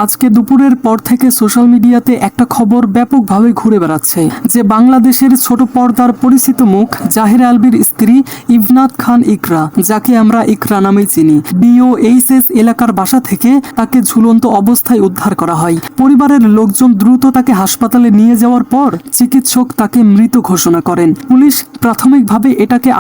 আজকে দুপুরের পর থেকে সোশ্যাল মিডিয়াতে একটা খবর ব্যাপকভাবে ঘুরে বেড়াচ্ছে যে বাংলাদেশের ছোট পর্দার পরিচিত মুখ জাহের আলভীর স্ত্রী ইভনাত খান ইকরা, যাকে আমরা ইকরা নামেই চিনি, BOHS এলাকার বাসা থেকে তাকে ঝুলন্ত অবস্থায় উদ্ধার করা হয়। পরিবারের লোকজন দ্রুত তাকে হাসপাতালে নিয়ে যাওয়ার পর চিকিৎসক তাকে মৃত ঘোষণা করেন। পুলিশ প্রাথমিকভাবে এটাকে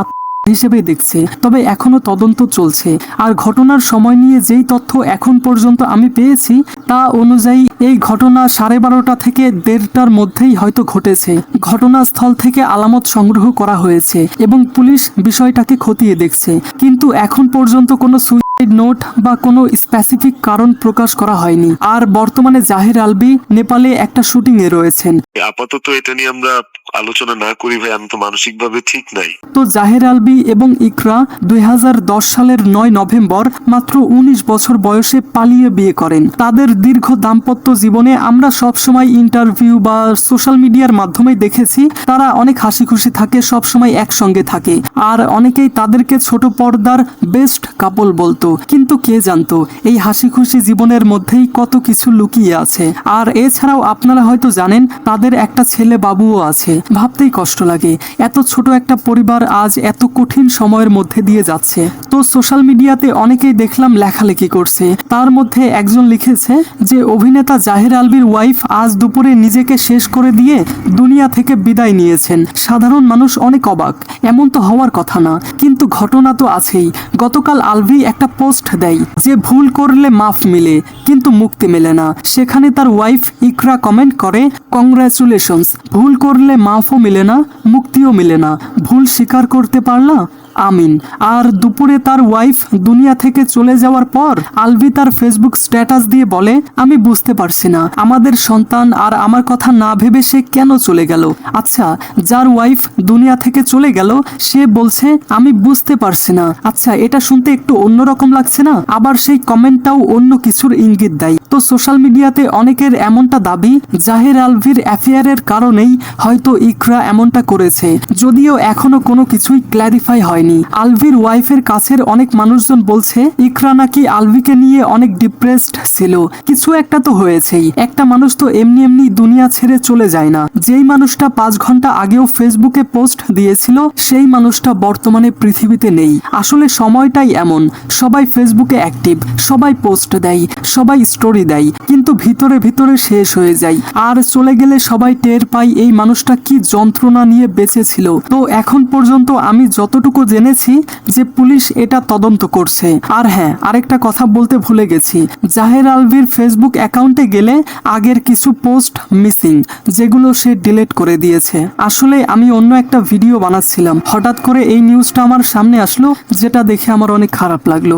হিসেবে দেখছে, তবে এখনো তদন্ত চলছে। আর ঘটনার সময় নিয়ে যেই তথ্য এখন পর্যন্ত আমি পেয়েছি তা অনুযায়ী এই ঘটনা 12:30 থেকে 1:30টার মধ্যেই হয়তো ঘটেছে। ঘটনাস্থল থেকে আলামত সংগ্রহ করা হয়েছে এবং পুলিশ বিষয়টাকে খতিয়ে দেখছে, কিন্তু এখন পর্যন্ত কোনো সুইসাইড নোট বা কোনো স্পেসিফিক কারণ প্রকাশ করা হয়নি। আর বর্তমানে জাহের আলভী নেপালে একটা শুটিং এ রয়েছেন। আপাতত এটা নিয়ে আমরা আলোচনা না করি ভাই, আমি তো মানসিকভাবে ঠিক নাই। তো জাহের আলভী এবং ইকরা 2010 সালের 9 নভেম্বর মাত্র 19 বছর বয়সে পালিয়ে বিয়ে করেন। তাদের দীর্ঘ দাম্পত্য জীবনে আমরা সবসময় ইন্টারভিউ বা সোশ্যাল মিডিয়ার মাধ্যমে দেখেছি তারা অনেক হাসি খুশি থাকে, সবসময় একসঙ্গে থাকে, আর অনেকেই তাদেরকে ছোট পর্দার বেস্ট কাপল বলতো। কিন্তু কে জানতো এই হাসি খুশি জীবনের মধ্যেই কত কিছু লুকিয়ে আছে। আর এছাড়াও আপনারা হয়তো জানেন তাদের একটা ছেলে বাবুও আছে। ভাবতেই কষ্ট লাগে, এত ছোট একটা পরিবার আজ এত কঠিন সময়ের মধ্যে দিয়ে যাচ্ছে। তো সোশ্যাল মিডিয়াতে অনেকেই দেখলাম লেখালেখি করছে। তার মধ্যে একজন লিখেছে যে অভিনেতা জাহের আলভীর ওয়াইফ আজ দুপুরে নিজেকে শেষ করে দিয়ে দুনিয়া থেকে বিদায় নিয়েছেন। সাধারণ মানুষ অনেক অবাক, এমন তো হওয়ার কথা না, কিন্তু ঘটনা তো আছেই। গতকাল আলভী একটা পোস্ট দেয় যে ভুল করলে মাফ মিলে কিন্তু মুক্তি মেলে না। সেখানে তার ওয়াইফ ইকরা কমেন্ট করে, কংগ্রাচুলেশনস, ভুল করলে মাফও মিলে না, মুক্তিও মিলে না, ভুল স্বীকার করতে পারলা, আমিন। আর দুপুরে তার ওয়াইফ দুনিয়া থেকে চলে যাওয়ার পর আলভী তার ফেসবুক স্ট্যাটাস দিয়ে বলে, আমি বুঝতে পারছি না আমাদের সন্তান আর আমার কথা না ভেবে সে কেন চলে গেল। আচ্ছা, যার ওয়াইফ দুনিয়া থেকে চলে গেল সে বলছে আমি বুঝতে পারছি না। আচ্ছা, এটা শুনতে একটু অন্যরকম লাগছে না? আবার সেই কমেন্টটাও অন্য কিছুর ইঙ্গিত দেয়। তো সোশ্যাল মিডিয়াতে অনেকের এমনটা দাবি জাহের আলভীর অ্যাফেয়ারের কারণেই হয়তো ইকরা এমনটা করেছে, যদিও এখনো কোনো কিছুই ক্ল্যারিফাই হয়। আলভীর ওয়াইফের কাছের অনেক মানুষজন বলছে ইকরা নাকি আলভীকে নিয়ে অনেক ডিপ্রেসড ছিল। কিছু একটা তো হয়েছেই, একটা মানুষ তো এমনি এমনি দুনিয়া ছেড়ে চলে যায় না। যেই মানুষটা 5 ঘন্টা আগেও ফেসবুকে পোস্ট দিয়েছিল সেই মানুষটা বর্তমানে পৃথিবীতে নেই। আসলে সময়টাই এমন, সবাই ফেসবুকে অ্যাক্টিভ, সবাই পোস্ট দেয়, সবাই স্টোরি দেয়, কিন্তু ভিতরে ভিতরে শেষ হয়ে যায়। আর চলে গেলে সবাই টের পায় এই মানুষটা কি যন্ত্রণা নিয়ে বেঁচে ছিল। তো এখন পর্যন্ত আমি যতটুকু জেনেছি যে পুলিশ এটা তদন্ত করছে। আর হ্যাঁ, আরেকটা কথা বলতে ভুলে গেছি, জাহের আলভীর ফেসবুক অ্যাকাউন্টে গেলে আগের কিছু পোস্ট মিসিং, যেগুলো সে ডিলিট করে দিয়েছে। আসলে আমি অন্য একটা ভিডিও বানাচ্ছিলাম, হঠাৎ করে এই নিউজটা আমার সামনে আসলো, যেটা দেখে আমার অনেক খারাপ লাগলো।